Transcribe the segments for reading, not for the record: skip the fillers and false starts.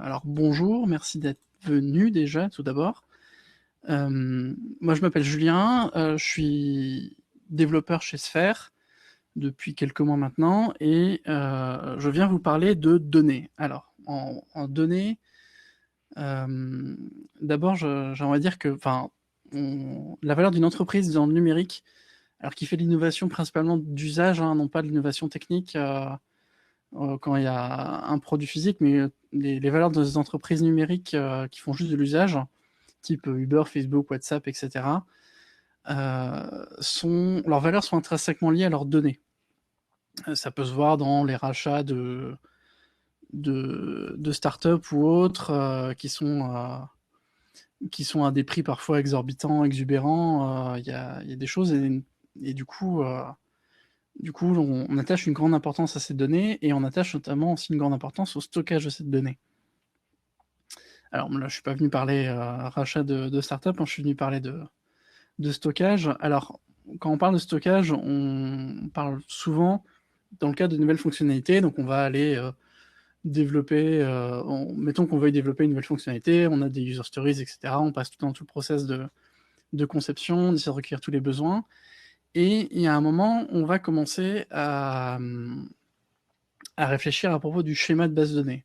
Alors bonjour, merci d'être venu déjà tout d'abord. Moi je m'appelle Julien, je suis développeur chez Sphere depuis quelques mois maintenant et je viens vous parler de données. Alors en données, d'abord j'aimerais dire que la valeur d'une entreprise dans le numérique, alors qui fait de l'innovation principalement d'usage, hein, non pas de l'innovation technique, quand il y a un produit physique, mais les valeurs des entreprises numériques qui font juste de l'usage, type Uber, Facebook, WhatsApp, etc., leurs valeurs sont intrinsèquement liées à leurs données. Ça peut se voir dans les rachats de startups ou autres qui sont à des prix parfois exorbitants, exubérants. Il y a des choses et du coup, on attache une grande importance à ces données et on attache notamment aussi une grande importance au stockage de ces données. Alors là, je suis pas venu parler rachat de startup, hein, je suis venu parler de stockage. Alors, quand on parle de stockage, on parle souvent dans le cadre de nouvelles fonctionnalités. Donc, on va aller développer, mettons qu'on veuille développer une nouvelle fonctionnalité, on a des user stories, etc. On passe dans tout le process de conception, on essaie de recueillir tous les besoins. Et il y a un moment, on va commencer à réfléchir à propos du schéma de base de données.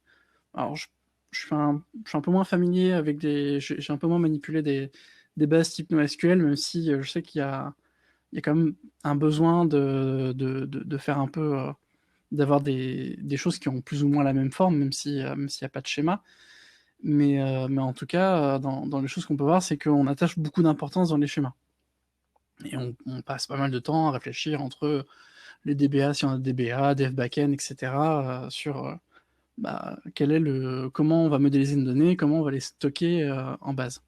Alors, je suis un peu moins familier avec j'ai un peu moins manipulé des bases type NoSQL, même si je sais il y a quand même un besoin de faire un peu, d'avoir des choses qui ont plus ou moins la même forme, même s'il n'y a pas de schéma. Mais en tout cas, dans les choses qu'on peut voir, c'est qu'on attache beaucoup d'importance dans les schémas. Et on passe pas mal de temps à réfléchir entre les DBA, si on a des DBA, dev backend, etc., sur comment on va modéliser une donnée, comment on va les stocker en base.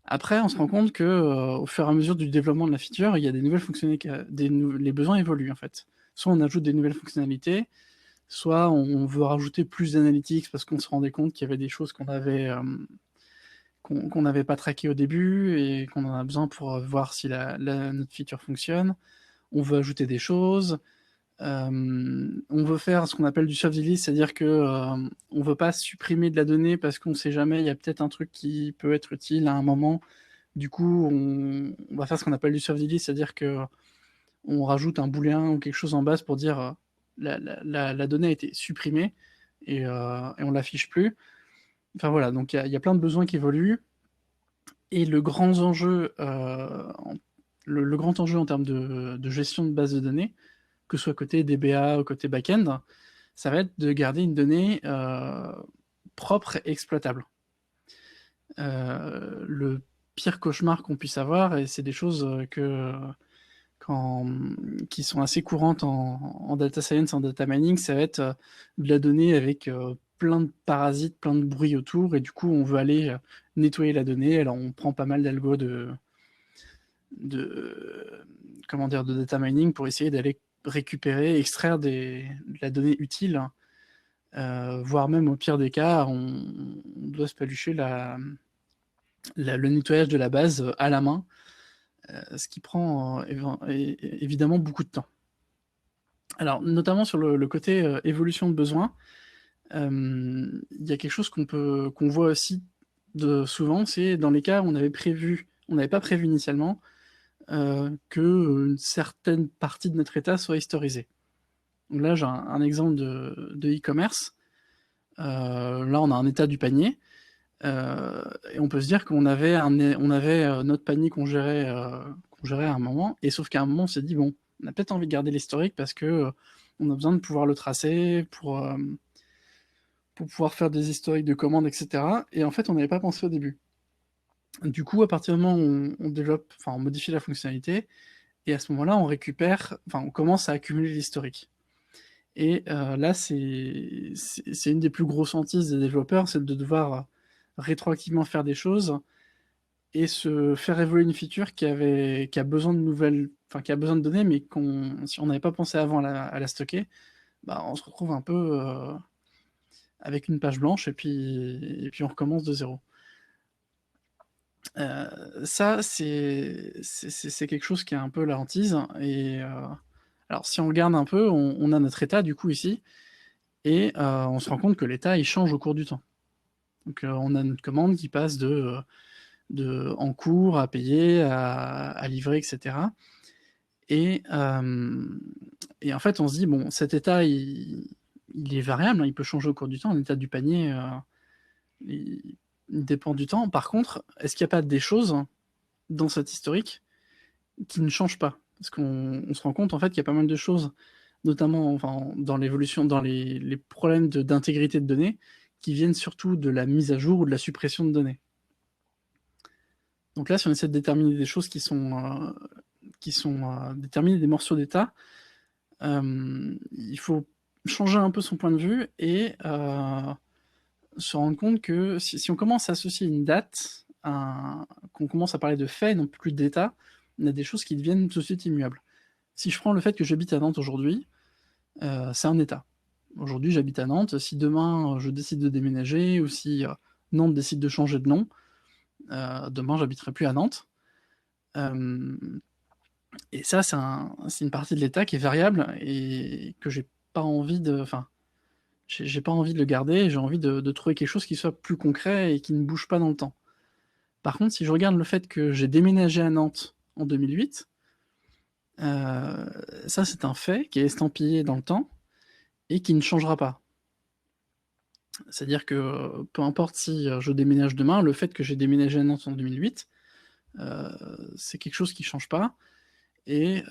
Après, on se rend compte que au fur et à mesure du développement de la feature, il y a des nouvelles fonctionnalités, les besoins évoluent en fait. Soit on ajoute des nouvelles fonctionnalités, soit on veut rajouter plus d'analytics parce qu'on se rendait compte qu'il y avait des choses qu'on n'avait pas traquées au début et qu'on en a besoin pour voir si notre feature fonctionne. On veut ajouter des choses. On veut faire ce qu'on appelle du soft delete, c'est-à-dire que on veut pas supprimer de la donnée parce qu'on sait jamais, il y a peut-être un truc qui peut être utile à un moment. Du coup, on va faire ce qu'on appelle du soft delete, c'est-à-dire que on rajoute un booléen ou quelque chose en base pour dire la donnée a été supprimée et on l'affiche plus. Enfin voilà, donc il y a plein de besoins qui évoluent et le grand enjeu en termes de gestion de base de données, que ce soit côté DBA ou côté backend, ça va être de garder une donnée propre et exploitable. Le pire cauchemar qu'on puisse avoir, et c'est des choses quand, qui sont assez courantes en data science, en data mining, ça va être de la donnée avec plein de parasites, plein de bruit autour, et du coup on veut aller nettoyer la donnée. Alors on prend pas mal d'algo de comment dire de data mining pour essayer d'aller récupérer, extraire de la donnée utile, voire même au pire des cas, on doit se palucher le nettoyage de la base à la main, ce qui prend évidemment beaucoup de temps. Alors, notamment sur le côté évolution de besoin, il y a quelque chose qu'on voit aussi souvent, c'est dans les cas où on n'avait pas prévu initialement qu'une certaine partie de notre état soit historisée. Donc là, j'ai un exemple de e-commerce. Là, on a un état du panier. Et on peut se dire on avait notre panier qu'on gérait à un moment, et sauf qu'à un moment, on s'est dit, bon, on a peut-être envie de garder l'historique parce que on a besoin de pouvoir le tracer pour pouvoir faire des historiques de commandes, etc. Et en fait, on n'avait pas pensé au début. Du coup, à partir du moment où on développe, enfin, on modifie la fonctionnalité, et à ce moment-là, on commence à accumuler l'historique. Et là, c'est une des plus grosses hantises des développeurs, c'est de devoir rétroactivement faire des choses et se faire évoluer une feature qui a besoin de nouvelles, enfin qui a besoin de données, mais si on n'avait pas pensé avant à la stocker, bah, on se retrouve un peu avec une page blanche et puis on recommence de zéro. Ça, c'est quelque chose qui est un peu la hantise. Et alors, si on regarde un peu, on a notre état du coup ici, et on se rend compte que l'état il change au cours du temps. Donc on a notre commande qui passe de en cours, à payer, à livrer, etc. Et en fait, on se dit, bon, cet état, il est variable, hein, il peut changer au cours du temps. L'état du panier, il dépend du temps. Par contre, est-ce qu'il n'y a pas des choses dans cet historique qui ne changent pas? Parce qu'on se rend compte, en fait, qu'il y a pas mal de choses, notamment enfin, dans l'évolution, dans les problèmes d'intégrité de données, qui viennent surtout de la mise à jour ou de la suppression de données. Donc là, si on essaie de déterminer des choses qui sont déterminer des morceaux d'état, il faut changer un peu son point de vue et se rendre compte que si on commence à associer une date, qu'on commence à parler de faits, non plus d'état, on a des choses qui deviennent tout de suite immuables. Si je prends le fait que j'habite à Nantes aujourd'hui, c'est un état. Aujourd'hui, j'habite à Nantes. Si demain, je décide de déménager ou si Nantes décide de changer de nom, demain, j'habiterai plus à Nantes. Et ça, c'est une partie de l'état qui est variable et que j'ai pas envie de. Enfin, j'ai pas envie de le garder. J'ai envie de trouver quelque chose qui soit plus concret et qui ne bouge pas dans le temps. Par contre, si je regarde le fait que j'ai déménagé à Nantes en 2008, ça, c'est un fait qui est estampillé dans le temps et qui ne changera pas. C'est-à-dire que peu importe si je déménage demain, le fait que j'ai déménagé à Nantes en 2008, c'est quelque chose qui ne change pas. Et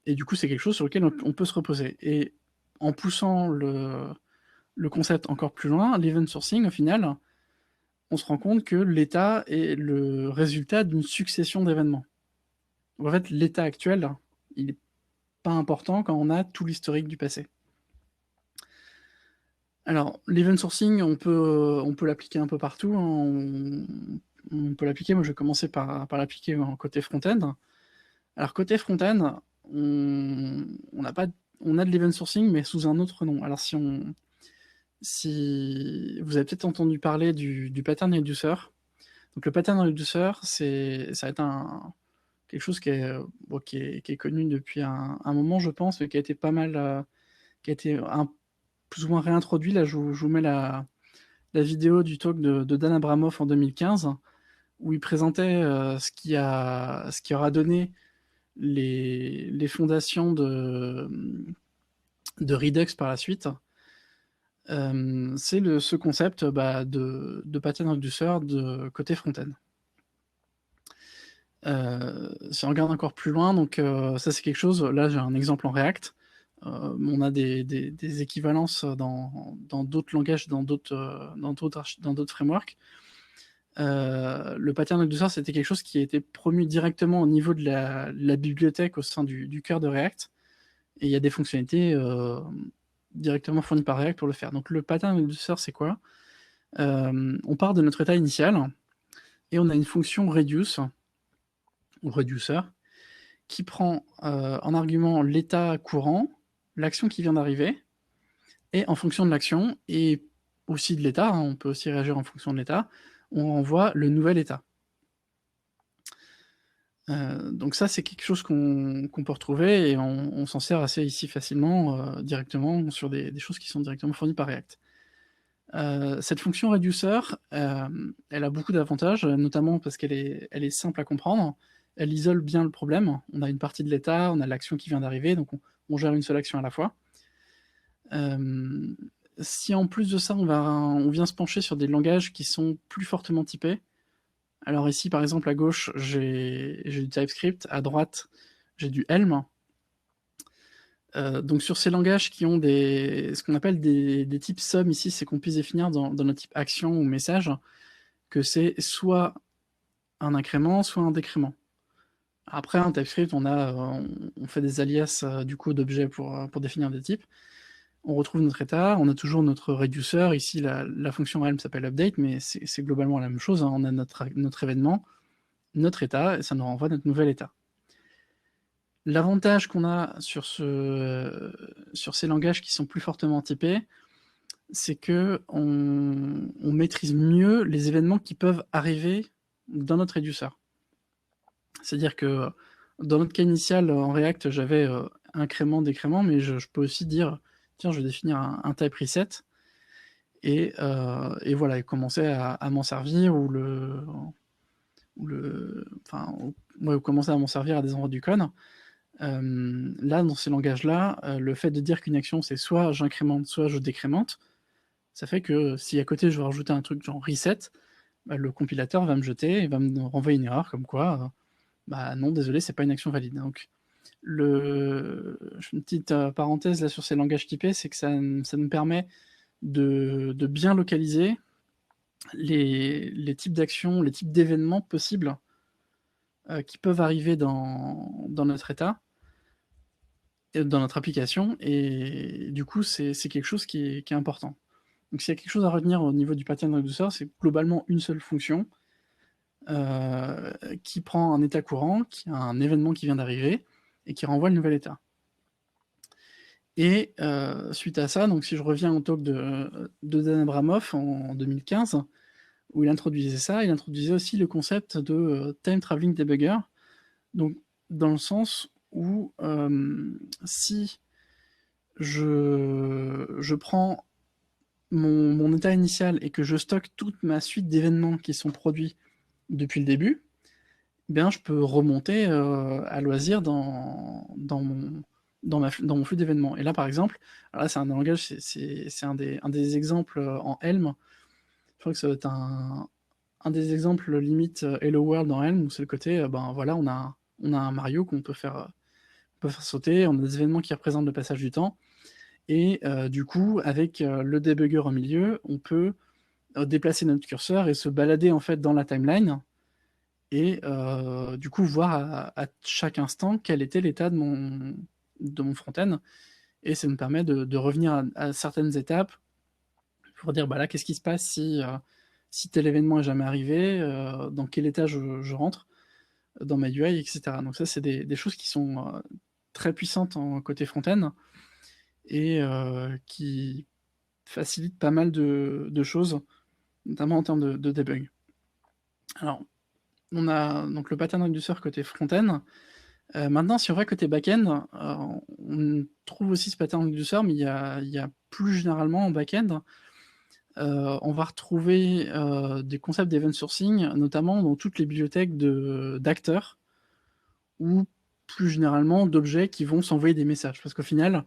du coup, c'est quelque chose sur lequel on peut se reposer. Et en poussant le concept encore plus loin, l'event sourcing, au final, on se rend compte que l'état est le résultat d'une succession d'événements. En fait, l'état actuel, il n'est pas important quand on a tout l'historique du passé. Alors, l'event sourcing, on peut l'appliquer un peu partout, hein. On peut l'appliquer, moi je vais commencer par l'appliquer en côté front-end. Alors, côté front-end, on a de l'event sourcing, mais sous un autre nom. Alors, si vous avez peut-être entendu parler du pattern reducer. Donc, le pattern reducer, ça va être quelque chose qui est connu depuis un moment, je pense, mais qui a été pas mal, qui a été plus ou moins réintroduit. Là, je vous mets la vidéo du talk de Dan Abramov en 2015, où il présentait ce qui aura donné les fondations de Redux par la suite. C'est ce concept de pattern reducer de côté front-end. Si on regarde encore plus loin, donc ça c'est quelque chose, là j'ai un exemple en React, on a des équivalences dans d'autres langages, dans d'autres frameworks. Le pattern reducer, c'était quelque chose qui a été promu directement au niveau de la bibliothèque au sein du cœur de React, et il y a des fonctionnalités directement fournies par React pour le faire. Donc le pattern reducer, c'est quoi? On part de notre état initial, et on a une fonction reduce, ou reducer, qui prend en argument l'état courant, l'action qui vient d'arriver, et en fonction de l'action, et aussi de l'état, hein, on peut aussi réagir en fonction de l'état, on renvoie le nouvel état. Donc ça, c'est quelque chose qu'on peut retrouver, et on s'en sert assez ici facilement, directement, sur des choses qui sont directement fournies par React. Cette fonction reducer, elle a beaucoup d'avantages, notamment parce qu'elle est simple à comprendre. Elle isole bien le problème. On a une partie de l'état, on a l'action qui vient d'arriver, donc on gère une seule action à la fois. Si en plus de ça, on vient se pencher sur des langages qui sont plus fortement typés, alors ici, par exemple, à gauche, j'ai du TypeScript, à droite, j'ai du Helm. Donc sur ces langages qui ont ce qu'on appelle des types sum, ici, c'est qu'on puisse définir dans notre type action ou message que c'est soit un incrément, soit un décrément. Après, en TypeScript, on fait des alias du coup d'objets pour définir des types. On retrouve notre état, on a toujours notre reducer. Ici, la fonction Helm s'appelle update, mais c'est globalement la même chose, hein. On a notre événement, notre état, et ça nous renvoie notre nouvel état. L'avantage qu'on a sur ces langages qui sont plus fortement typés, c'est que on maîtrise mieux les événements qui peuvent arriver dans notre reducer. C'est-à-dire que dans notre cas initial en React, j'avais incrément, décrément, mais je peux aussi dire, tiens, je vais définir un type reset, et voilà, et commencer à m'en servir ou commencer à m'en servir à des endroits du code. Là, dans ces langages-là, le fait de dire qu'une action, c'est soit j'incrémente, soit je décrémente, ça fait que si à côté je veux rajouter un truc genre reset, bah, le compilateur va me jeter et va me renvoyer une erreur comme quoi, bah non, désolé, c'est pas une action valide. Donc, une petite parenthèse là sur ces langages typés, c'est que ça me permet de bien localiser les types d'actions, les types d'événements possibles qui peuvent arriver dans notre état, dans notre application, et du coup, c'est quelque chose qui est important. Donc s'il y a quelque chose à retenir au niveau du pattern reducer, c'est globalement une seule fonction qui prend un état courant, qui a un événement qui vient d'arriver, et qui renvoie le nouvel état. Et suite à ça, donc si je reviens au talk de Dan Abramov en 2015, où il introduisait ça, il introduisait aussi le concept de time traveling debugger, donc dans le sens où si je prends mon état initial et que je stocke toute ma suite d'événements qui sont produits depuis le début, eh bien je peux remonter à loisir dans mon flux d'événements. Et là, par exemple, alors là, c'est un langage, c'est un des exemples en Helm. Je crois que ça va être un des exemples limite Hello World en Helm, où c'est le côté, ben voilà, on a un Mario qu'on peut faire sauter, on a des événements qui représentent le passage du temps, et du coup, avec le debugger au milieu, on peut déplacer notre curseur et se balader en fait dans la timeline, et du coup voir à chaque instant quel était l'état de mon front-end, et ça me permet de revenir à certaines étapes pour dire, bah là, qu'est-ce qui se passe si tel événement est jamais arrivé, dans quel état je rentre dans ma UI, etc. Donc ça, c'est des choses qui sont très puissantes en côté front-end, et qui facilitent pas mal de choses, notamment en termes de debug. Alors, on a donc le pattern reducer côté front-end. Maintenant, si on va côté back-end, on trouve aussi ce pattern reducer, mais il y a plus généralement en back-end, on va retrouver des concepts d'event sourcing, notamment dans toutes les bibliothèques d'acteurs, ou plus généralement d'objets qui vont s'envoyer des messages. Parce qu'au final,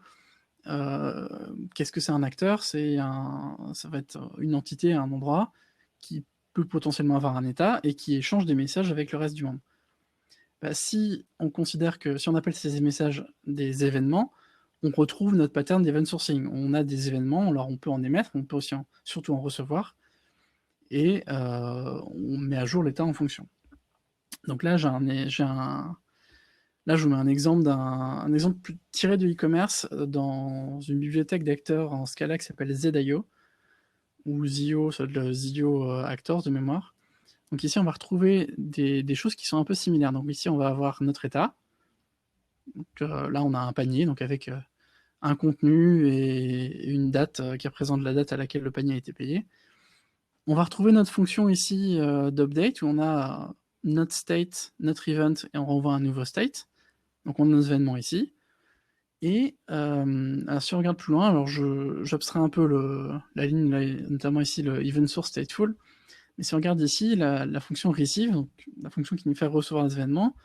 qu'est-ce que c'est un acteur? Ça va être une entité à un endroit qui peut potentiellement avoir un état et qui échange des messages avec le reste du monde. Bah, si on considère que si on appelle ces messages des événements, on retrouve notre pattern d'event sourcing. On a des événements, alors on peut en émettre, on peut aussi surtout en recevoir, et on met à jour l'état en fonction. Donc là, là, je vous mets un exemple tiré de e-commerce dans une bibliothèque d'acteurs en Scala qui s'appelle ZIO, ou Zio, soit le Zio Actors de mémoire. Donc ici, on va retrouver des choses qui sont un peu similaires. Donc ici, on va avoir notre état. Donc, là, on a un panier, donc avec un contenu et une date qui représente la date à laquelle le panier a été payé. On va retrouver notre fonction ici d'update, où on a notre state, notre event, et on renvoie un nouveau state. Donc on a nos événements ici. Et alors si on regarde plus loin, alors j'abstrais un peu la ligne, là, notamment ici le event source stateful, mais si on regarde ici la fonction receive, donc la fonction qui nous fait recevoir les événements,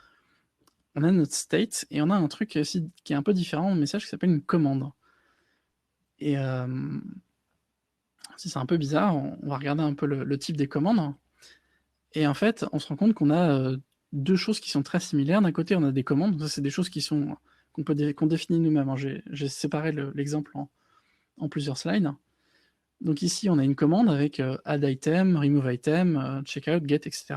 on a notre state, et on a un truc aussi qui est un peu différent au message qui s'appelle une commande. Et si c'est un peu bizarre, on va regarder un peu le type des commandes, et en fait on se rend compte qu'on a deux choses qui sont très similaires. D'un côté on a des commandes, ça c'est des choses qu'on définit nous-mêmes, hein. J'ai séparé l'exemple en plusieurs slides. Donc ici, on a une commande avec add item, remove item, checkout, get, etc.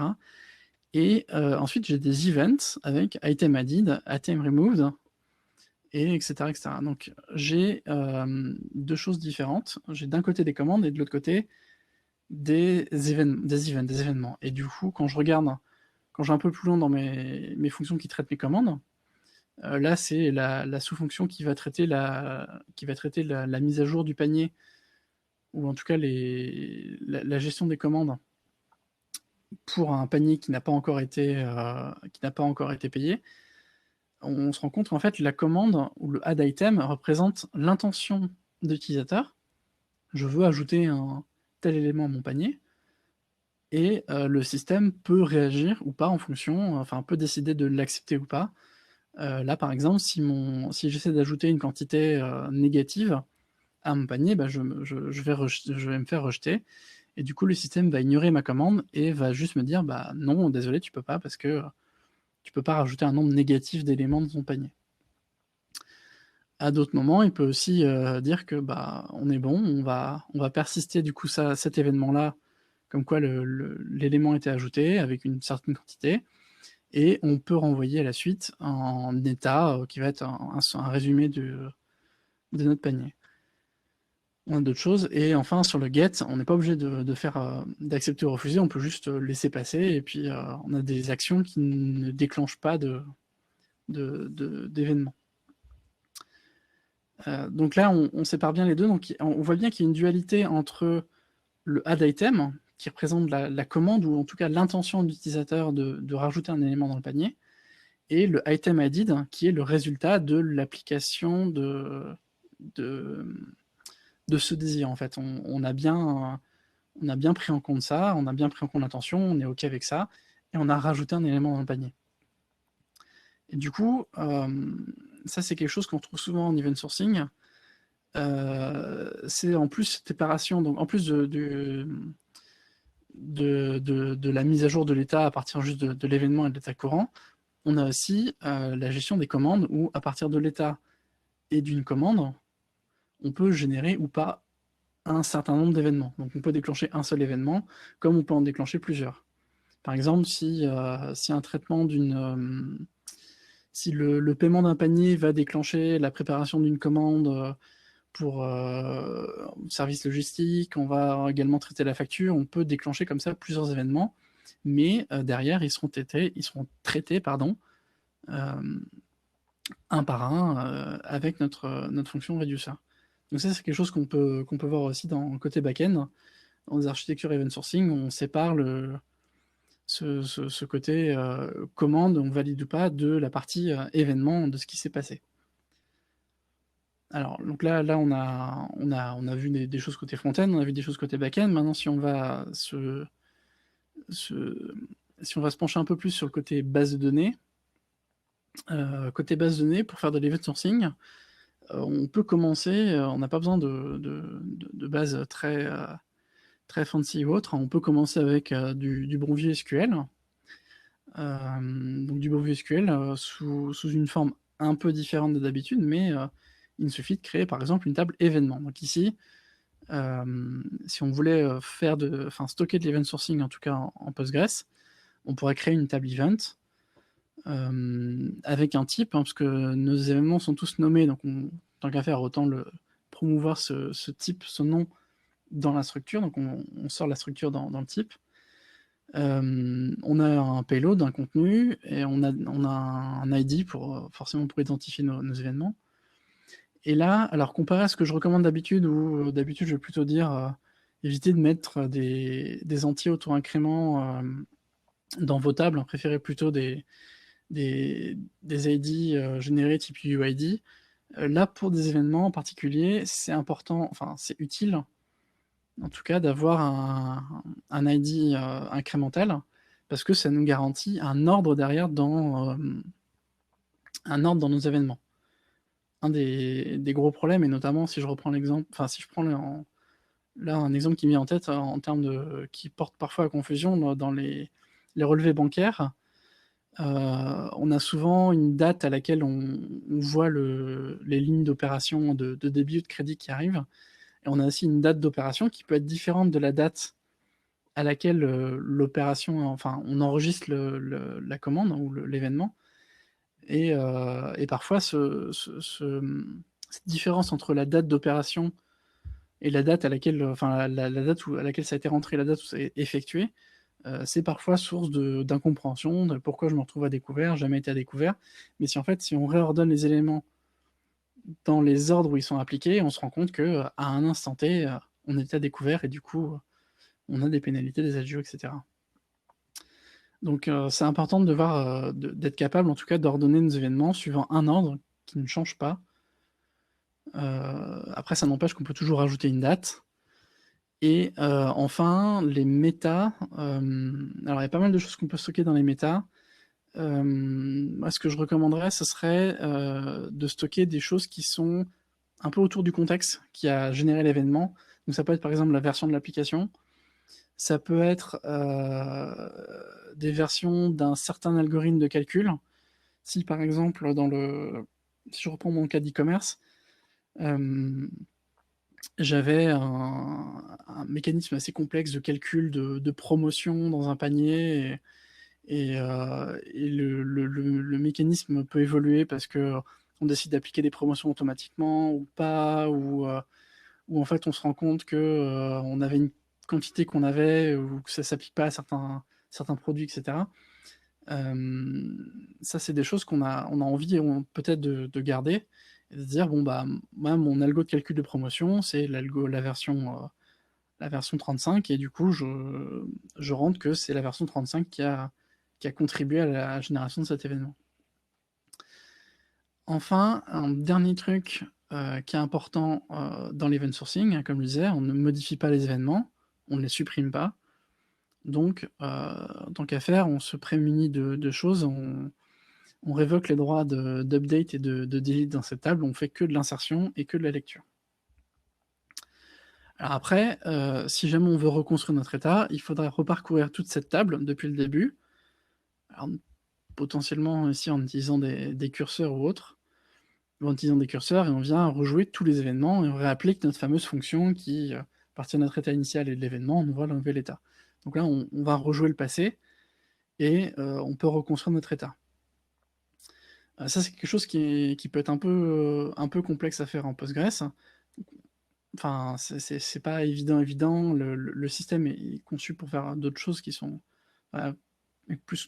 Et ensuite, j'ai des events avec item added, item removed, et etc. etc. Donc j'ai deux choses différentes. J'ai d'un côté des commandes et de l'autre côté des événements. Et du coup, quand je vais un peu plus loin dans mes fonctions qui traitent mes commandes, là, c'est la sous-fonction qui va traiter la mise à jour du panier, ou en tout cas la gestion des commandes pour un panier qui n'a pas encore été payé. On se rend compte qu'en fait la commande ou le add item représente l'intention d'utilisateur, je veux ajouter un tel élément à mon panier et le système peut réagir ou pas en fonction, enfin peut décider de l'accepter ou pas. Là, par exemple, si j'essaie d'ajouter une quantité, négative à mon panier, bah, je vais me faire rejeter et du coup, le système va ignorer ma commande et va juste me dire: «Bah, non, désolé, tu peux pas parce que, tu peux pas rajouter un nombre négatif d'éléments dans ton panier». À d'autres moments, il peut aussi, dire que, bah, on est bon, on va persister du coup cet événement-là, comme quoi l'élément était ajouté avec une certaine quantité et on peut renvoyer à la suite en état, qui va être un résumé de notre panier. On a d'autres choses et enfin sur le get, on n'est pas obligé de faire, d'accepter ou refuser, on peut juste, laisser passer et puis, on a des actions qui ne déclenchent pas d'événements. Donc là, on sépare bien les deux, donc on voit bien qu'il y a une dualité entre le add item, qui représente la commande ou en tout cas l'intention de l'utilisateur de rajouter un élément dans le panier, et le item added, qui est le résultat de l'application de, de ce désir. En fait, on a bien pris en compte ça, on a bien pris en compte l'intention, on est OK avec ça, et on a rajouté un élément dans le panier. Et du coup, ça c'est quelque chose qu'on trouve souvent en event sourcing. C'est en plus cette séparation, donc en plus de la mise à jour de l'état à partir juste de l'événement et de l'état courant, on a aussi la gestion des commandes où à partir de l'état et d'une commande, on peut générer ou pas un certain nombre d'événements. Donc on peut déclencher un seul événement, comme on peut en déclencher plusieurs. Par exemple, si un traitement si le paiement d'un panier va déclencher la préparation d'une commande pour service logistique, on va également traiter la facture, on peut déclencher comme ça plusieurs événements, mais derrière, ils seront traités pardon, un par un avec notre fonction reducer. Donc ça, c'est quelque chose qu'on peut voir aussi dans le côté back-end. Dans les architectures event sourcing, on sépare ce côté commande, on valide ou pas, de la partie événement de ce qui s'est passé. Alors, donc là on a vu des choses côté front-end, on a vu des choses côté back-end. Maintenant, si on va se pencher un peu plus sur le côté base de données, pour faire de l'event sourcing, on peut commencer, on n'a pas besoin de base très fancy ou autre. On peut commencer avec du Broadview SQL. Donc du Broadview SQL sous une forme un peu différente de d'habitude, mais il suffit de créer par exemple une table événement. Donc ici, si on voulait stocker de l'event sourcing, en tout cas en Postgres, on pourrait créer une table event avec un type, parce que nos événements sont tous nommés, donc tant qu'à faire, autant promouvoir ce type, ce nom dans la structure, donc on sort la structure dans le type. On a un payload, un contenu, et on a un ID forcément pour identifier nos événements. Et là, alors comparé à ce que je recommande d'habitude, où d'habitude je vais plutôt dire éviter de mettre des entiers auto-incréments dans vos tables, préférez plutôt des ID générés type UID. Là, pour des événements en particulier, c'est important, enfin c'est utile, en tout cas, d'avoir un ID incrémental, parce que ça nous garantit un ordre derrière dans nos événements. Un des gros problèmes, et notamment si je reprends l'exemple, enfin si je prends là un exemple qui me vient en tête en termes qui porte parfois à confusion dans les relevés bancaires, on a souvent une date à laquelle on voit les lignes d'opération de débit ou de crédit qui arrivent, et on a aussi une date d'opération qui peut être différente de la date à laquelle l'opération, enfin on enregistre la commande ou l'événement, et parfois cette différence entre la date d'opération et la date à laquelle, enfin la date à laquelle ça a été rentré, la date où ça a été effectué, c'est parfois source d'incompréhension, de pourquoi je me retrouve à découvert, jamais été à découvert. Mais si on réordonne les éléments dans les ordres où ils sont appliqués, on se rend compte que à un instant T, on était à découvert et du coup, on a des pénalités, des adjus, etc. Donc c'est important d'être capable en tout cas d'ordonner nos événements suivant un ordre qui ne change pas. Après ça n'empêche qu'on peut toujours rajouter une date, Et enfin, les méta. Alors, il y a pas mal de choses qu'on peut stocker dans les méta. Moi, ce que je recommanderais, ce serait de stocker des choses qui sont un peu autour du contexte qui a généré l'événement. Donc, ça peut être par exemple la version de l'application. Ça peut être des versions d'un certain algorithme de calcul. Si par exemple, si je reprends mon cas d'e-commerce, j'avais un mécanisme assez complexe de calcul de promotion dans un panier et le mécanisme peut évoluer parce que on décide d'appliquer des promotions automatiquement ou pas, ou en fait on se rend compte que on avait une quantité qu'on avait ou que ça s'applique pas à certains produits, etc. Ça, c'est des choses on a envie peut-être de garder et de se dire bon bah moi mon algo de calcul de promotion c'est la version 35 et du coup je rentre que c'est la version 35 qui a contribué à la génération de cet événement. Enfin, un dernier truc qui est important dans l'event sourcing, comme je disais, on ne modifie pas les événements, on ne les supprime pas. Donc, tant qu'à faire, on se prémunit de choses, on révoque les droits d'update et de delete dans cette table, on fait que de l'insertion et que de la lecture. Alors après, si jamais on veut reconstruire notre état, il faudrait reparcourir toute cette table depuis le début. Alors, potentiellement ici en utilisant des curseurs ou autres, en utilisant des curseurs, et on vient rejouer tous les événements et on réapplique notre fameuse fonction qui, à partir de notre état initial et de l'événement, on voit le nouvel état. Donc là, on va rejouer le passé et on peut reconstruire notre état. Ça, c'est quelque chose qui peut être un peu complexe à faire en Postgres. Enfin, c'est pas évident. Le système est conçu pour faire d'autres choses qui sont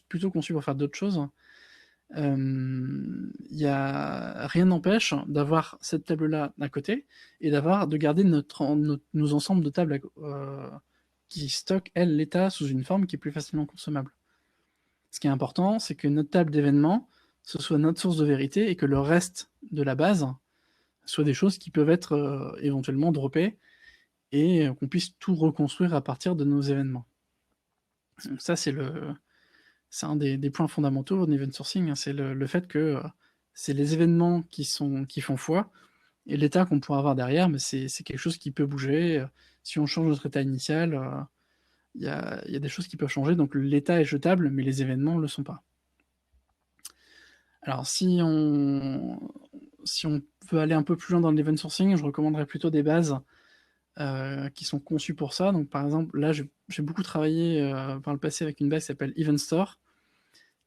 plutôt conçu pour faire d'autres choses. Rien n'empêche d'avoir cette table-là à côté et de garder nos ensembles de tables qui stockent, elles, l'état sous une forme qui est plus facilement consommable. Ce qui est important, c'est que notre table d'événements, ce soit notre source de vérité et que le reste de la base soit des choses qui peuvent être éventuellement droppées et qu'on puisse tout reconstruire à partir de nos événements. Donc ça, c'est un des points fondamentaux en event sourcing, hein, c'est le fait que c'est les événements qui font foi, et l'état qu'on pourra avoir derrière, mais c'est quelque chose qui peut bouger. Si on change notre état initial, il y a des choses qui peuvent changer, donc l'état est jetable, mais les événements ne le sont pas. Alors si on veut aller un peu plus loin dans l'event sourcing, je recommanderais plutôt des bases qui sont conçues pour ça. Donc par exemple, là j'ai beaucoup travaillé par le passé avec une base qui s'appelle Event Store,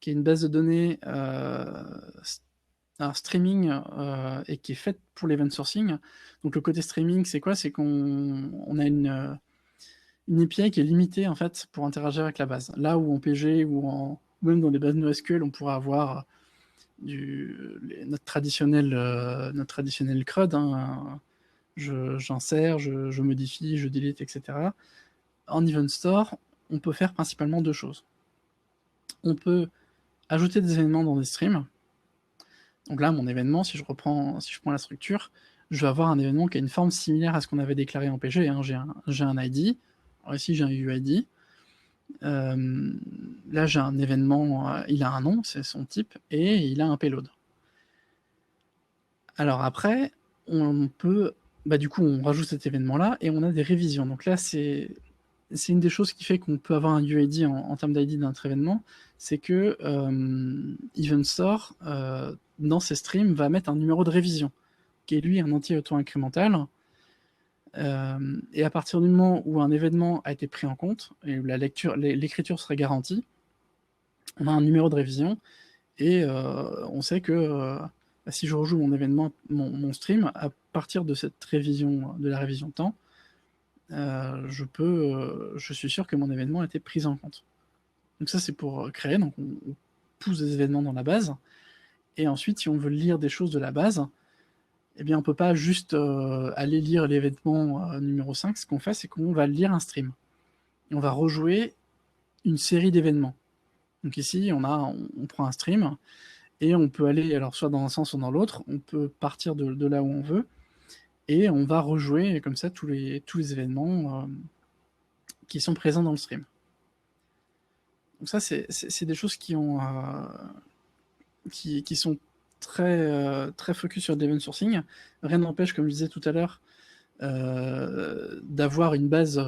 qui est une base de données streaming et qui est faite pour l'event sourcing. Donc le côté streaming, c'est quoi? C'est qu'on a une API qui est limitée en fait pour interagir avec la base. Là où en PG ou même dans les bases NoSQL, on pourra avoir notre traditionnel CRUD, hein, j'insère, je modifie, je delete, etc. En Event Store, on peut faire principalement deux choses. On peut ajouter des événements dans des streams. Donc là, mon événement, si je prends la structure, je vais avoir un événement qui a une forme similaire à ce qu'on avait déclaré en PG. Hein. J'ai un ID, alors ici j'ai un UID. Là, j'ai un événement, il a un nom, c'est son type, et il a un payload. Alors après, on peut, du coup, on rajoute cet événement-là et on a des révisions. Donc là, c'est une des choses qui fait qu'on peut avoir un UID en termes d'ID d'un autre événement, c'est que Event Store, dans ses streams, va mettre un numéro de révision, qui est lui un entier auto-incrémental. Et à partir du moment où un événement a été pris en compte, et où l'écriture serait garantie, on a un numéro de révision, et on sait que si je rejoue mon événement, mon stream, à partir de cette révision, de la révision temps, je suis sûr que mon événement a été pris en compte. Donc ça, c'est pour créer. Donc on pousse des événements dans la base. Et ensuite, si on veut lire des choses de la base, eh bien, on peut pas juste aller lire l'événement numéro 5. Ce qu'on fait, c'est qu'on va lire un stream. Et on va rejouer une série d'événements. Donc ici, on prend un stream et on peut aller alors soit dans un sens ou dans l'autre. On peut partir de là où on veut et on va rejouer comme ça tous les événements qui sont présents dans le stream. Donc ça, c'est des choses qui sont très focus sur l'event sourcing. Rien n'empêche, comme je disais tout à l'heure, d'avoir une base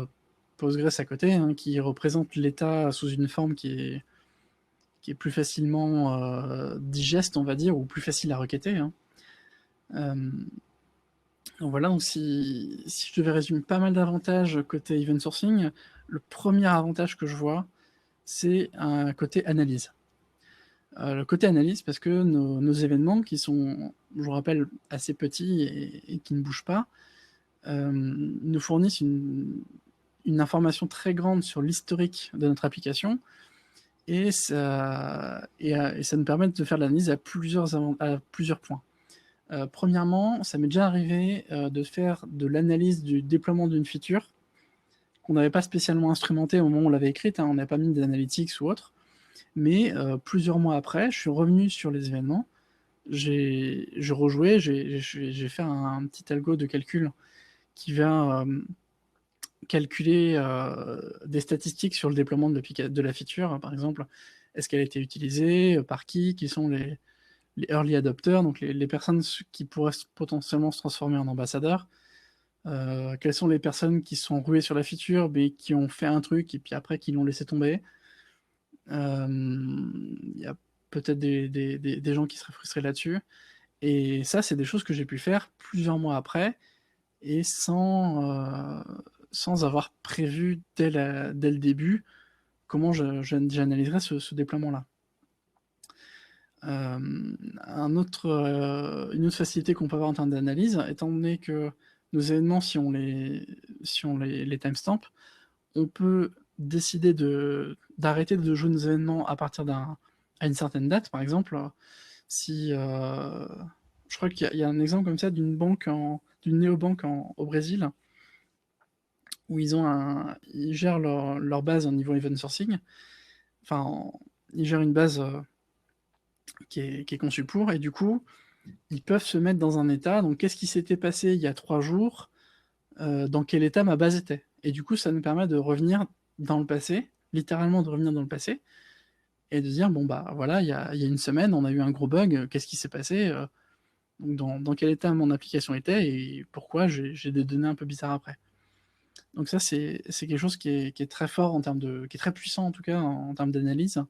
Postgres à côté, hein, qui représente l'état sous une forme qui est plus facilement digeste, on va dire, ou plus facile à requêter. Hein. Donc voilà, donc si je devais résumer pas mal d'avantages côté event sourcing, le premier avantage que je vois, c'est un côté analyse. Le côté analyse, parce que nos événements, qui sont, je vous rappelle, assez petits et qui ne bougent pas, nous fournissent une information très grande sur l'historique de notre application, et ça nous permet de faire de l'analyse à plusieurs points. Premièrement, ça m'est déjà arrivé de faire de l'analyse du déploiement d'une feature qu'on n'avait pas spécialement instrumentée au moment où on l'avait écrite, hein, on n'a pas mis d'analytics ou autre, mais plusieurs mois après, je suis revenu sur les événements, j'ai rejoué, j'ai fait un petit algo de calcul qui va calculer des statistiques sur le déploiement de la feature, hein, par exemple, est-ce qu'elle a été utilisée, par qui sont les early adopters, donc les personnes qui pourraient potentiellement se transformer en ambassadeurs, quelles sont les personnes qui sont rouées sur la feature, mais qui ont fait un truc et puis après qui l'ont laissé tomber. Il y a peut-être des gens qui seraient frustrés là-dessus. Et ça, c'est des choses que j'ai pu faire plusieurs mois après, et sans avoir prévu dès le début comment j'analyserais ce déploiement-là. Une autre facilité qu'on peut avoir en termes d'analyse, étant donné que nos événements, si on les timestamp, on peut décider d'arrêter de jouer nos événements à partir à une certaine date. Par exemple, si je crois qu'il y a un exemple comme ça d'une néobanque au Brésil, où ils gèrent leur base au niveau event sourcing. Enfin, ils gèrent une base qui est conçue pour, et du coup, ils peuvent se mettre dans un état. Donc, qu'est-ce qui s'était passé il y a 3 jours, dans quel état ma base était. Et du coup, ça nous permet de revenir dans le passé, littéralement de revenir dans le passé, et de dire, bon, bah voilà, il y a une semaine, on a eu un gros bug, qu'est-ce qui s'est passé, donc dans quel état mon application était, et pourquoi j'ai des données un peu bizarres après. Donc ça, c'est quelque chose qui est très fort qui est très puissant en tout cas en termes d'analyse,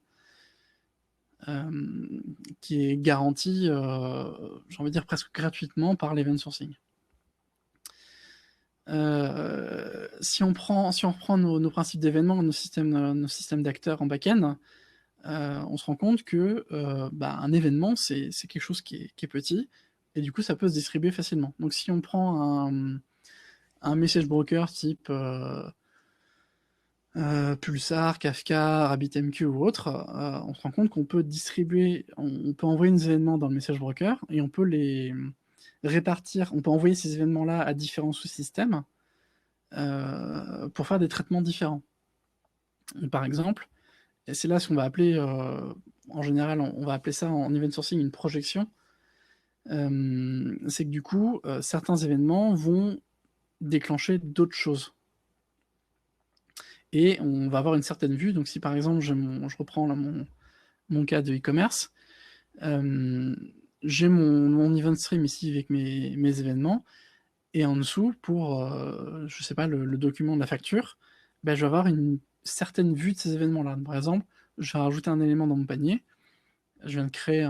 qui est garanti, j'ai envie de dire presque gratuitement par l'event sourcing. Si on reprend nos principes d'événements, nos systèmes d'acteurs en back-end, on se rend compte que un événement, c'est quelque chose qui est petit, et du coup, ça peut se distribuer facilement. Donc si on prend un message broker type Pulsar, Kafka, RabbitMQ ou autre, on se rend compte qu'on peut on peut envoyer des événements dans le message broker, et on peut les répartir, on peut envoyer ces événements-là à différents sous-systèmes pour faire des traitements différents. Par exemple, et c'est là ce qu'on va appeler, en général, on va appeler ça en event sourcing une projection, c'est que du coup, certains événements vont déclencher d'autres choses. Et on va avoir une certaine vue. Donc si par exemple, je reprends là mon cas de e-commerce, j'ai mon event stream ici avec mes événements, et en dessous, pour, je sais pas, le document de la facture, je vais avoir une certaine vue de ces événements-là. Par exemple, je vais rajouter un élément dans mon panier, je viens de créer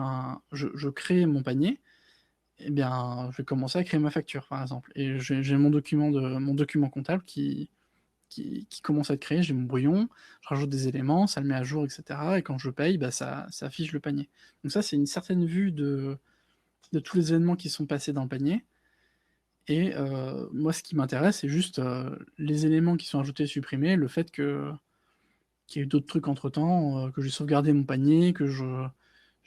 je crée mon panier, et bien, je vais commencer à créer ma facture, par exemple. Et j'ai mon document comptable qui commence à être créé, j'ai mon brouillon, je rajoute des éléments, ça le met à jour, etc. Et quand je paye, ça affiche le panier. Donc ça, c'est une certaine vue de tous les événements qui sont passés dans le panier. Et moi, ce qui m'intéresse, c'est juste les éléments qui sont ajoutés et supprimés, le fait qu'il y ait eu d'autres trucs entre-temps, que j'ai sauvegardé mon panier, que je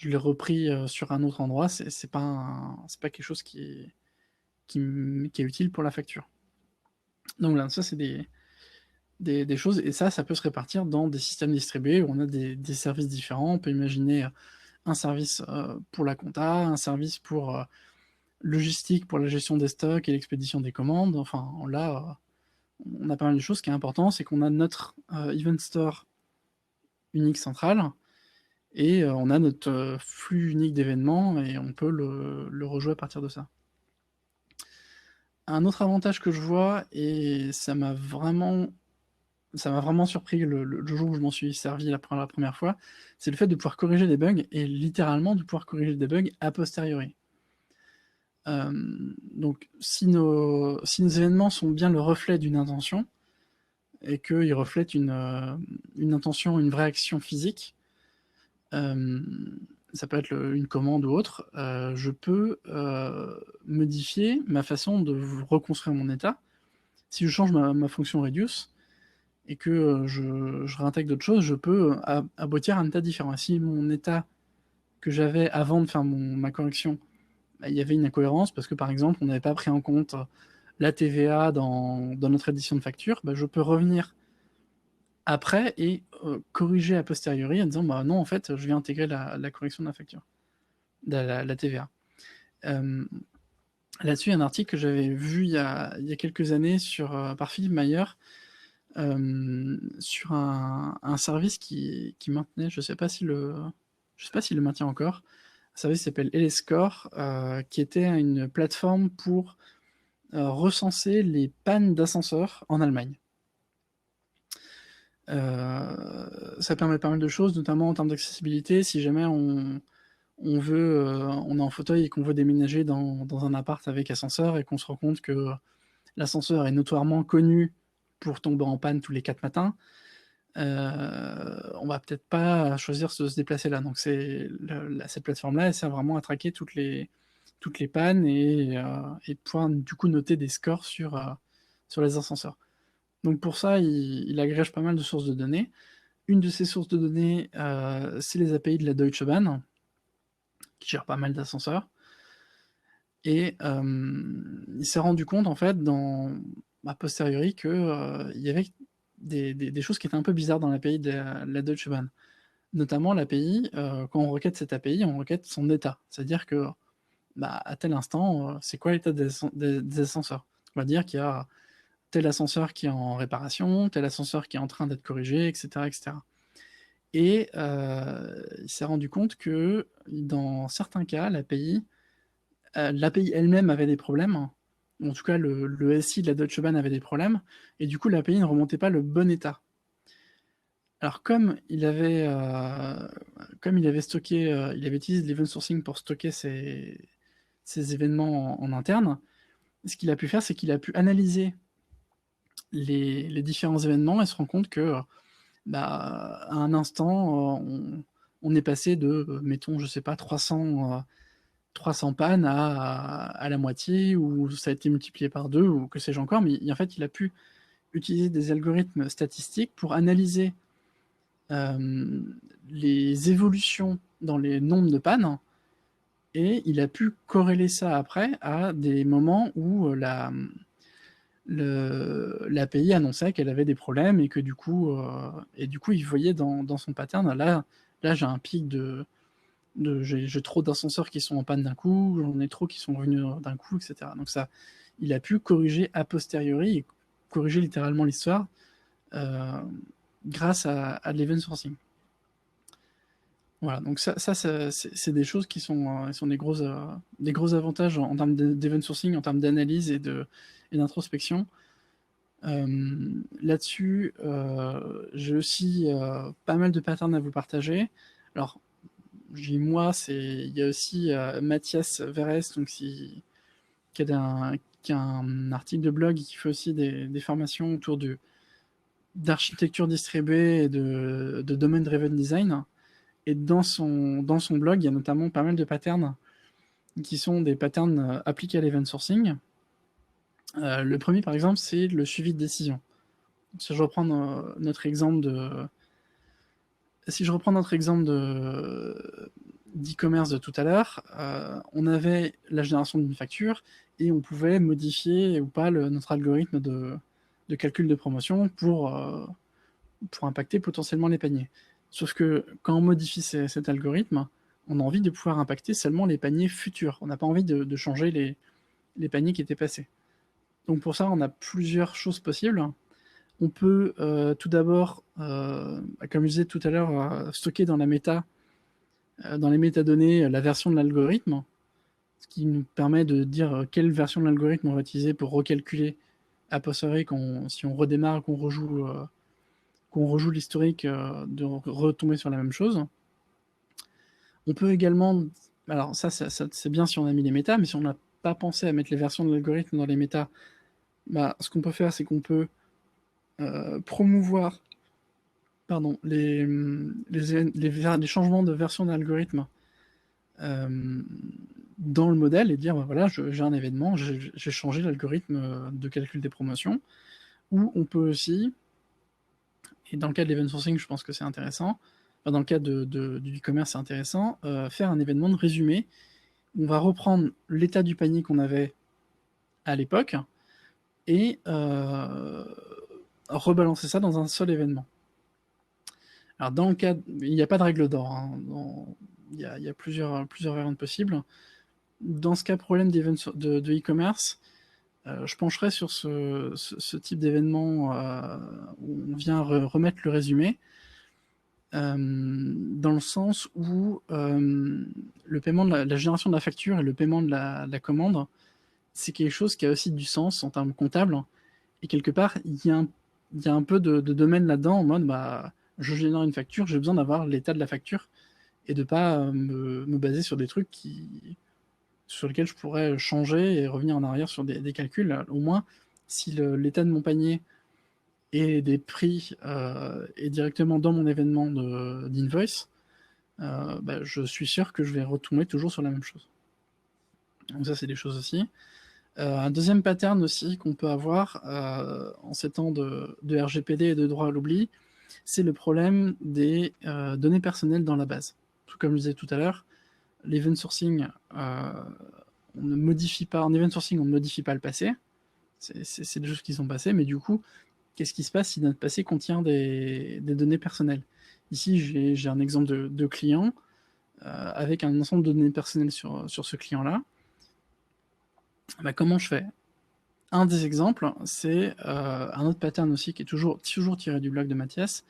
l'ai repris sur un autre endroit, c'est pas quelque chose qui est utile pour la facture. Donc là, ça, c'est des choses, et ça peut se répartir dans des systèmes distribués où on a des services différents. On peut imaginer un service pour la compta, un service pour logistique, pour la gestion des stocks et l'expédition des commandes. Enfin, là, on a pas mal de choses. Ce qui est important, c'est qu'on a notre event store unique central et on a notre flux unique d'événements et on peut le rejouer à partir de ça. Un autre avantage que je vois, et ça m'a vraiment surpris le jour où je m'en suis servi la première fois, c'est le fait de pouvoir corriger des bugs et littéralement de pouvoir corriger des bugs a posteriori. Donc si nos événements sont bien le reflet d'une intention et qu'ils reflètent une intention, une vraie action physique, ça peut être une commande ou autre, je peux modifier ma façon de reconstruire mon état. Si je change ma fonction reduce et que je réintègre d'autres choses, je peux aboutir à un état différent. Et si mon état que j'avais avant de faire ma correction, bah, il y avait une incohérence parce que par exemple on n'avait pas pris en compte la TVA dans notre édition de facture, bah, je peux revenir après et corriger a posteriori en disant bah non, en fait je viens intégrer la correction de la facture, de la TVA. Là-dessus, il y a un article que j'avais vu il y a quelques années par Philippe Mayer sur un service qui maintenait, je sais pas s'il le maintient encore, un service qui s'appelle LScore, qui était une plateforme pour recenser les pannes d'ascenseurs en Allemagne. Ça permet pas mal de choses, notamment en termes d'accessibilité. Si jamais on est en fauteuil et qu'on veut déménager dans un appart avec ascenseur et qu'on se rend compte que l'ascenseur est notoirement connu pour tomber en panne tous les 4 matins, on va peut-être pas choisir de se déplacer là. Donc cette plateforme-là, elle sert vraiment à traquer toutes les pannes et pouvoir du coup noter des scores sur les ascenseurs. Donc pour ça, il agrège pas mal de sources de données. Une de ces sources de données, c'est les API de la Deutsche Bahn, qui gère pas mal d'ascenseurs. Et il s'est rendu compte, en fait, a posteriori, qu'il y avait des choses qui étaient un peu bizarres dans l'API de la Deutsche Bahn. Notamment l'API, quand on requête cette API, on requête son état. C'est-à-dire que, bah, à tel instant, c'est quoi l'état des ascenseurs? On va dire qu'il y a tel ascenseur qui est en réparation, tel ascenseur qui est en train d'être corrigé, etc., etc. Et il s'est rendu compte que dans certains cas, l'API elle-même avait des problèmes. En tout cas, le SI de la Deutsche Bahn avait des problèmes, et du coup, l'API ne remontait pas le bon état. Alors, comme il avait stocké, il avait utilisé l'event sourcing pour stocker ces événements en interne, ce qu'il a pu faire, c'est qu'il a pu analyser les différents événements et se rend compte que, bah, à un instant, on est passé de, mettons, je sais pas, 300 pannes à la moitié, ou ça a été multiplié par 2, ou que sais-je encore, mais en fait, il a pu utiliser des algorithmes statistiques pour analyser les évolutions dans les nombres de pannes, et il a pu corréler ça après à des moments où l'API annonçait qu'elle avait des problèmes et que du coup, il voyait dans son pattern, là j'ai un pic j'ai trop d'ascenseurs qui sont en panne d'un coup, j'en ai trop qui sont revenus d'un coup, etc. Donc ça, il a pu corriger a posteriori et corriger littéralement l'histoire grâce à de l'event sourcing. Voilà, donc ça c'est des choses qui sont des gros avantages en termes d'event sourcing, en termes d'analyse et d'introspection. Là-dessus, j'ai aussi pas mal de patterns à vous partager. Alors, je dis moi, il y a aussi Mathias Verres, donc qui a un article de blog qui fait aussi des formations autour d'architecture distribuée et de domain-driven design. Et dans son blog, il y a notamment pas mal de patterns qui sont des patterns appliqués à l'event sourcing. Le premier, par exemple, c'est le suivi de décision. Si je reprends notre exemple d'e-commerce de tout à l'heure, on avait la génération d'une facture et on pouvait modifier ou pas notre algorithme de calcul de promotion pour impacter potentiellement les paniers. Sauf que quand on modifie cet algorithme, on a envie de pouvoir impacter seulement les paniers futurs. On n'a pas envie de changer les paniers qui étaient passés. Donc pour ça, on a plusieurs choses possibles. On peut tout d'abord, comme je disais tout à l'heure, stocker dans la méta, dans les métadonnées, la version de l'algorithme, ce qui nous permet de dire quelle version de l'algorithme on va utiliser pour recalculer a posteriori si on redémarre, qu'on rejoue l'historique, de retomber sur la même chose. On peut également, alors ça c'est bien si on a mis les méta, mais si on n'a pas pensé à mettre les versions de l'algorithme dans les méta, bah, ce qu'on peut faire, c'est qu'on peut promouvoir pardon, les changements de version de l'algorithme dans le modèle et dire bah, voilà, j'ai un événement, j'ai changé l'algorithme de calcul des promotions. Ou on peut aussi, et dans le cas de l'event sourcing, je pense que c'est intéressant, enfin, dans le cas du e-commerce, c'est intéressant, faire un événement de résumé. On va reprendre l'état du panier qu'on avait à l'époque et rebalancer ça dans un seul événement. Alors dans le cas, il n'y a pas de règle d'or, hein, il y a plusieurs variantes possibles. Dans ce cas, problème de e-commerce, je pencherais sur ce type d'événement où on vient remettre le résumé, dans le sens où le paiement de la génération de la facture et le paiement de la commande, c'est quelque chose qui a aussi du sens en termes comptables. Et quelque part, il y a un peu de domaine là-dedans, en mode, bah, je génère une facture, j'ai besoin d'avoir l'état de la facture et de pas me baser sur des trucs sur lesquels je pourrais changer et revenir en arrière sur des calculs. Au moins, si l'état de mon panier et des prix est directement dans mon événement d'invoice, bah, je suis sûr que je vais retomber toujours sur la même chose. Donc ça, c'est des choses aussi. Un deuxième pattern aussi qu'on peut avoir en ces temps de RGPD et de droit à l'oubli, c'est le problème des données personnelles dans la base. Tout comme je disais tout à l'heure, l'event sourcing, on ne modifie pas, en event sourcing, on ne modifie pas le passé, c'est des choses qui sont passées, mais du coup, qu'est-ce qui se passe si notre passé contient des données personnelles? Ici, j'ai un exemple de client avec un ensemble de données personnelles sur ce client-là. Bah, comment je fais? Un des exemples, c'est un autre pattern aussi qui est toujours tiré du blog de Mathias,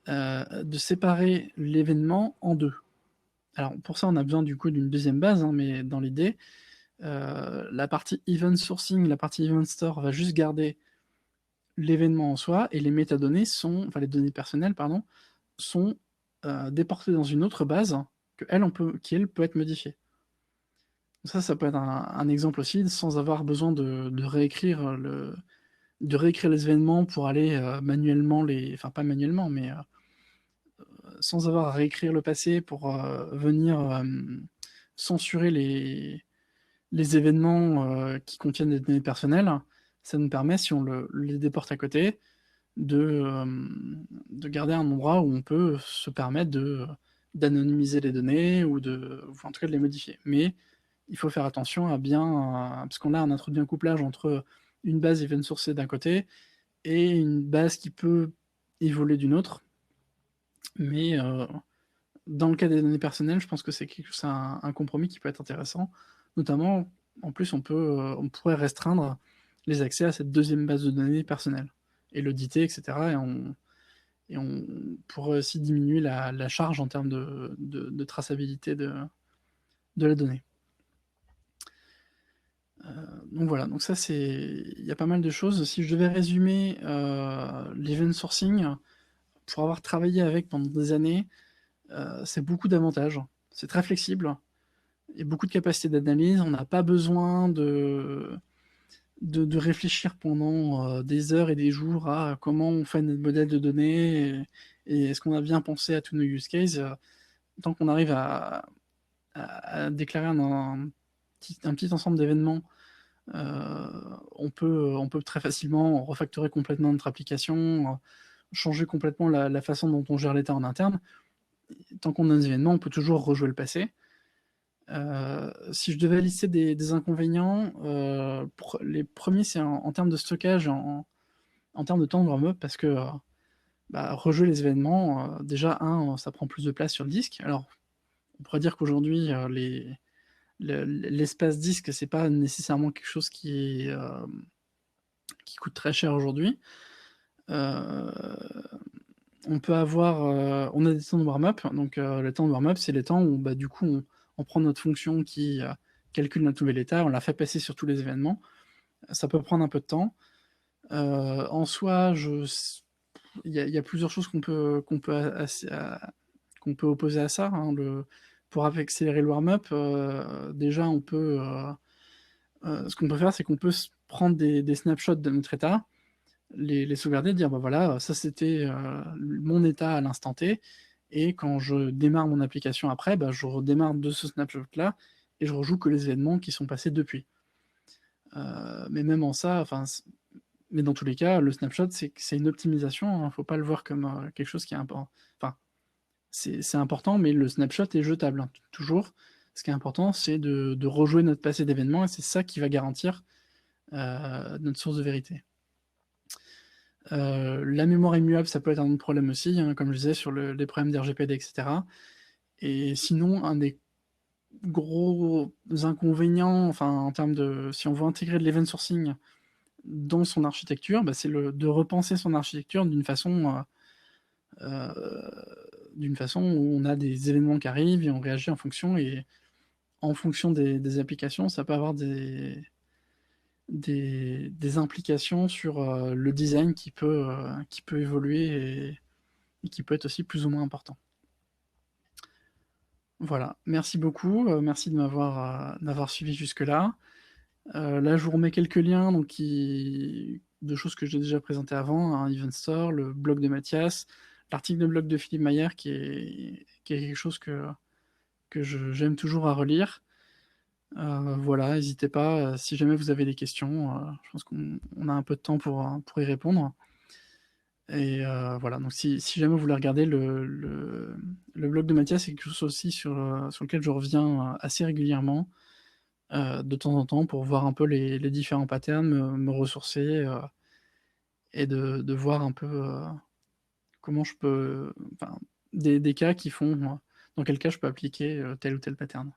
de séparer l'événement en deux. Alors pour ça, on a besoin du coup d'une deuxième base, hein, mais dans l'idée, la partie event sourcing, la partie event store va juste garder l'événement en soi et les métadonnées sont, enfin les données personnelles, pardon, sont déportées dans une autre base qui elle peut être modifiée. Ça peut être un exemple aussi, sans avoir besoin de réécrire les événements pour aller manuellement enfin pas manuellement, mais sans avoir à réécrire le passé pour venir censurer les événements qui contiennent des données personnelles. Ça nous permet, si on les déporte à côté, de garder un endroit où on peut se permettre d'anonymiser les données ou en tout cas de les modifier. Mais il faut faire attention à bien, parce qu'on a introduit un couplage entre une base event sourcée d'un côté et une base qui peut évoluer d'une autre. Mais dans le cas des données personnelles, je pense que c'est un compromis qui peut être intéressant. Notamment, en plus, on pourrait restreindre les accès à cette deuxième base de données personnelle et l'auditer, etc. Et on pourrait aussi diminuer la charge en termes de traçabilité de la donnée. Donc voilà, donc ça il y a pas mal de choses. Si je devais résumer l'event sourcing, pour avoir travaillé avec pendant des années, c'est beaucoup d'avantages. C'est très flexible, il y a beaucoup de capacité d'analyse, on n'a pas besoin de réfléchir pendant des heures et des jours à comment on fait notre modèle de données et est-ce qu'on a bien pensé à tous nos use cases. Tant qu'on arrive à déclarer un petit ensemble d'événements, on peut très facilement refactorer complètement notre application, changer complètement la façon dont on gère l'état en interne. Tant qu'on a des événements, on peut toujours rejouer le passé. Si je devais lister des inconvénients, les premiers, c'est en termes de stockage, en termes de temps de warm-up, parce que bah, rejouer les événements, déjà, ça prend plus de place sur le disque. Alors, on pourrait dire qu'aujourd'hui, l'espace disque, c'est pas nécessairement quelque chose qui est qui coûtent très cher aujourd'hui. Heu, on peut avoir, on a des temps de warm-up, donc les temps de warm-up, c'est les temps où, bah, du coup, on prend notre fonction qui, calcule notre nouvel état, on la fait passer sur tous les événements. Ça peut prendre un peu de temps. En soi, je s il y a plusieurs choses qu'on peut qu'on peut opposer à ça, hein. Pour accélérer le warm-up, déjà on peut, ce qu'on peut faire, c'est qu'on peut prendre des snapshots de notre état, les sauvegarder, dire: «Bah, voilà, ça c'était, mon état à l'instant T et quand je démarre mon application après, bah, je redémarre de ce snapshot-là et je rejoue que les événements qui sont passés depuis». Mais même en ça, enfin, mais dans tous les cas, le snapshot, c'est une optimisation, hein, faut pas le voir comme, quelque chose qui est important. Enfin, c'est important, mais le snapshot est jetable, hein, toujours. Ce qui est important, c'est de rejouer notre passé d'événements et c'est ça qui va garantir, notre source de vérité. La mémoire immuable, ça peut être un autre problème aussi, hein, comme je disais sur les problèmes d'RGPD et cetera. Et sinon, un des gros inconvénients, enfin, en termes de si on veut intégrer de l'event sourcing dans son architecture, bah, c'est de repenser son architecture d'une façon où on a des événements qui arrivent et on réagit en fonction et en fonction des applications, ça peut avoir des implications sur, le design qui peut évoluer et qui peut être aussi plus ou moins important. Voilà, merci beaucoup, merci d'avoir suivi jusque-là. Là, je vous remets quelques liens donc de choses que j'ai déjà présentées avant, hein, Event Store, le blog de Mathias, l'article de blog de Philippe Mayer qui est quelque chose que j'aime toujours à relire. Voilà, n'hésitez pas, si jamais vous avez des questions, je pense qu'on a un peu de temps pour y répondre et voilà, donc si jamais vous voulez regarder le blog de Mathias, c'est quelque chose aussi sur lequel je reviens, assez régulièrement, de temps en temps pour voir un peu les différents patterns, me ressourcer, et de voir un peu, comment je peux enfin, des cas qui font, dans quel cas je peux appliquer, tel ou tel pattern.